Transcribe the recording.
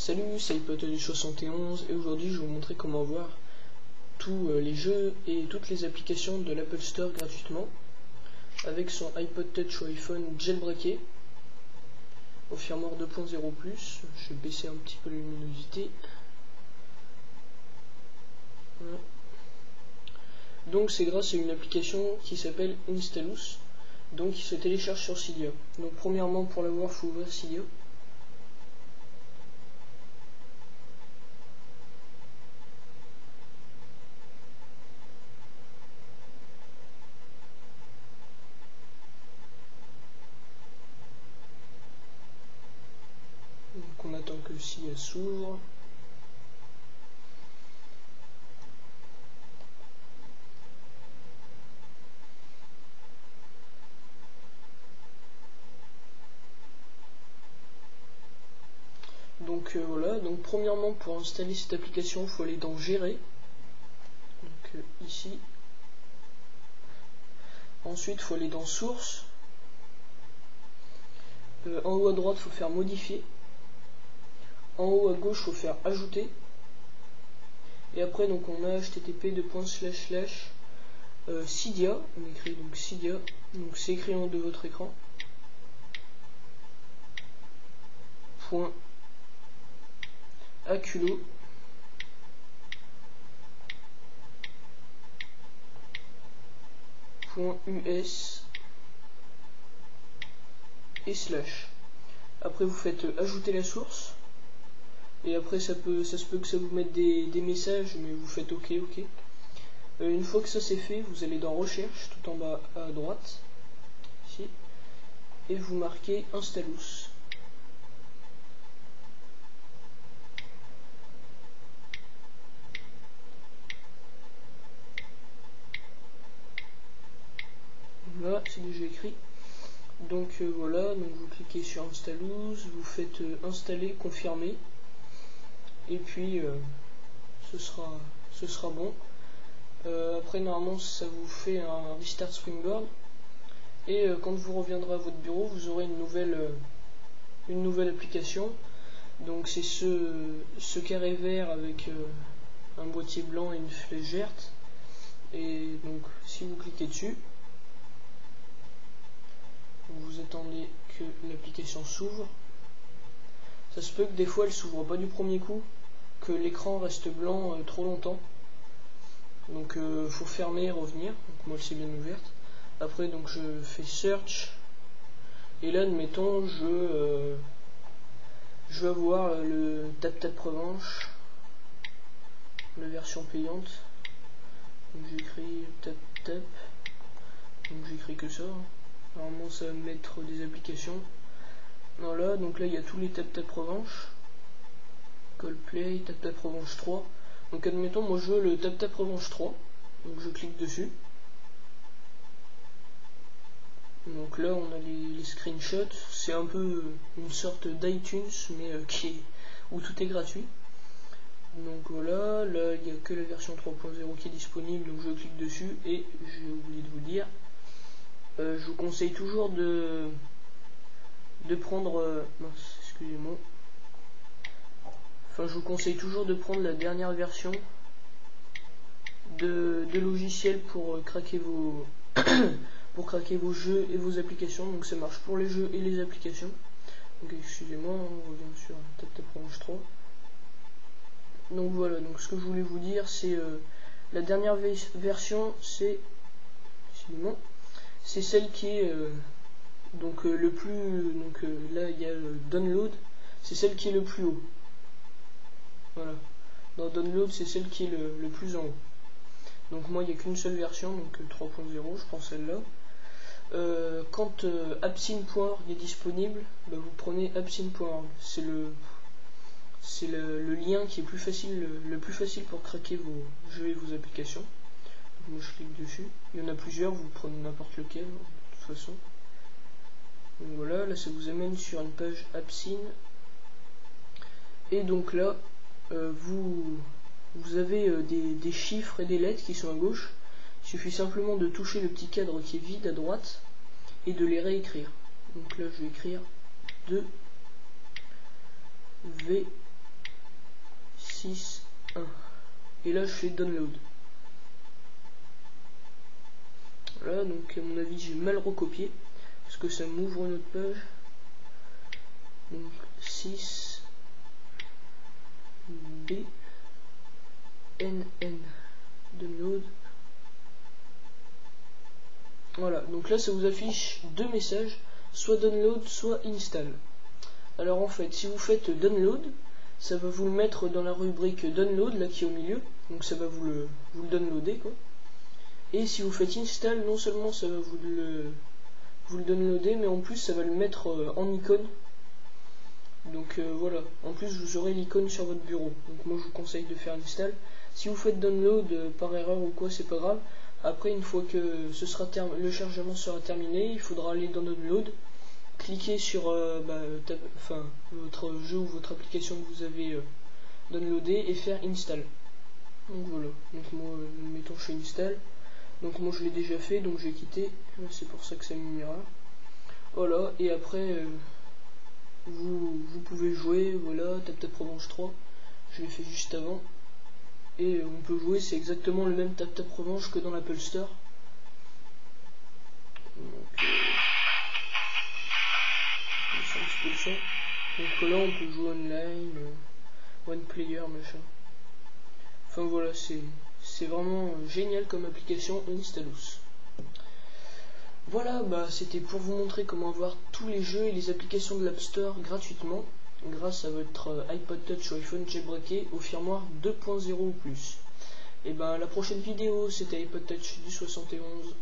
Salut, c'est Hypothèse71 et aujourd'hui je vais vous montrer comment avoir tous les jeux et toutes les applications de l'Apple Store gratuitement avec son iPod Touch ou iPhone jailbreaké au firmware 2.0+. Je vais baisser un petit peu la luminosité. Voilà. Donc c'est grâce à une application qui s'appelle Installous, donc qui se télécharge sur Cydia. Donc premièrement, pour l'avoir, il faut ouvrir Cydia. Donc on attend que Cydia s'ouvre. Donc voilà, donc premièrement, pour installer cette application, il faut aller dans Gérer, donc ici. Ensuite, il faut aller dans Source. En haut à droite, il faut faire Modifier. En haut à gauche, il faut faire Ajouter. Et après, donc on a http:// Cydia. On écrit donc Cydia. Donc c'est écrit en haut de votre écran. Aculo .us et slash. Après vous faites ajouter la source et après ça se peut que ça vous mette des messages, mais vous faites ok. Une fois que ça c'est fait, vous allez dans recherche tout en bas à droite ici et vous marquez Installous. Là c'est déjà écrit. Donc voilà, donc vous cliquez sur Installous, vous faites installer, confirmer, et puis ce sera bon. Après normalement ça vous fait un restart Springboard, et quand vous reviendrez à votre bureau, vous aurez une nouvelle application. Donc c'est ce carré vert avec un boîtier blanc et une flèche verte, et donc si vous cliquez dessus, vous attendez que l'application s'ouvre. Ça se peut que des fois elle s'ouvre pas du premier coup, que l'écran reste blanc trop longtemps. Donc faut fermer et revenir. Donc moi elle s'est bien ouverte. Après donc je fais search et là admettons je veux avoir le tap revanche, la version payante. Donc j'écris tap. Donc j'écris que ça. Normalement ça va me mettre des applications. Voilà, donc là il y a tous les tap revanche, Coldplay, tap revanche 3. Donc admettons, moi je veux le tap revanche 3, donc je clique dessus. Donc là on a les screenshots, c'est un peu une sorte d'iTunes, mais où tout est gratuit. Donc voilà, là il n'y a que la version 3.0 qui est disponible, donc je clique dessus et j'ai oublié de vous dire. Je vous conseille toujours de prendre excusez-moi. Enfin, je vous conseille toujours de prendre la dernière version de logiciel pour craquer vos jeux et vos applications. Donc ça marche pour les jeux et les applications. Donc excusez-moi, on revient sur tap revanche 3. Donc voilà, donc ce que je voulais vous dire, c'est la dernière version, c'est celle qui est donc le plus, donc là il y a le download, c'est celle qui est le plus haut. Voilà, dans download c'est celle qui est le plus en haut. Donc moi il n'y a qu'une seule version, donc 3.0, je prends celle-là. Quand appsyn.org est disponible, bah, vous prenez appsyn.org, c'est le lien qui est le plus facile pour craquer vos jeux et vos applications. Donc moi je clique dessus, il y en a plusieurs, vous prenez n'importe lequel de toute façon. Donc voilà, là ça vous amène sur une page Appsyn, et donc là vous avez des chiffres et des lettres qui sont à gauche. Il suffit simplement de toucher le petit cadre qui est vide à droite et de les réécrire. Donc là je vais écrire 2 V 6, 1. Et là je fais download. Voilà, donc à mon avis j'ai mal recopié, parce que ça m'ouvre une autre page. Donc 6 B N N download. Voilà, donc là ça vous affiche deux messages, soit download, soit install. Alors en fait, si vous faites download, ça va vous le mettre dans la rubrique download, là qui est au milieu, donc ça va vous le downloader quoi. Et si vous faites install, non seulement ça va vous le downloader, mais en plus ça va le mettre en icône. Donc voilà, en plus vous aurez l'icône sur votre bureau. Donc moi je vous conseille de faire install. Si vous faites download par erreur ou quoi, c'est pas grave. Après, une fois que le chargement sera terminé, il faudra aller dans download, cliquer sur votre jeu ou votre application que vous avez downloadé et faire install. Donc voilà, donc moi mettons je fais install. Donc moi je l'ai déjà fait, donc j'ai quitté, c'est pour ça que ça m'ira. Voilà, et après vous pouvez jouer, voilà, TapTap Revanche 3, je l'ai fait juste avant. Et on peut jouer, c'est exactement le même TapTap Revanche que dans l'Apple Store. Donc, c'est un petit peu le son. Donc là on peut jouer online, one player, machin. Enfin voilà, c'est vraiment génial comme application Installous. Voilà, bah c'était pour vous montrer comment avoir tous les jeux et les applications de l'App Store gratuitement, grâce à votre iPod Touch ou iPhone jailbreaké au firmware 2.0 ou plus. Et ben la prochaine vidéo c'était iPod Touch du 71.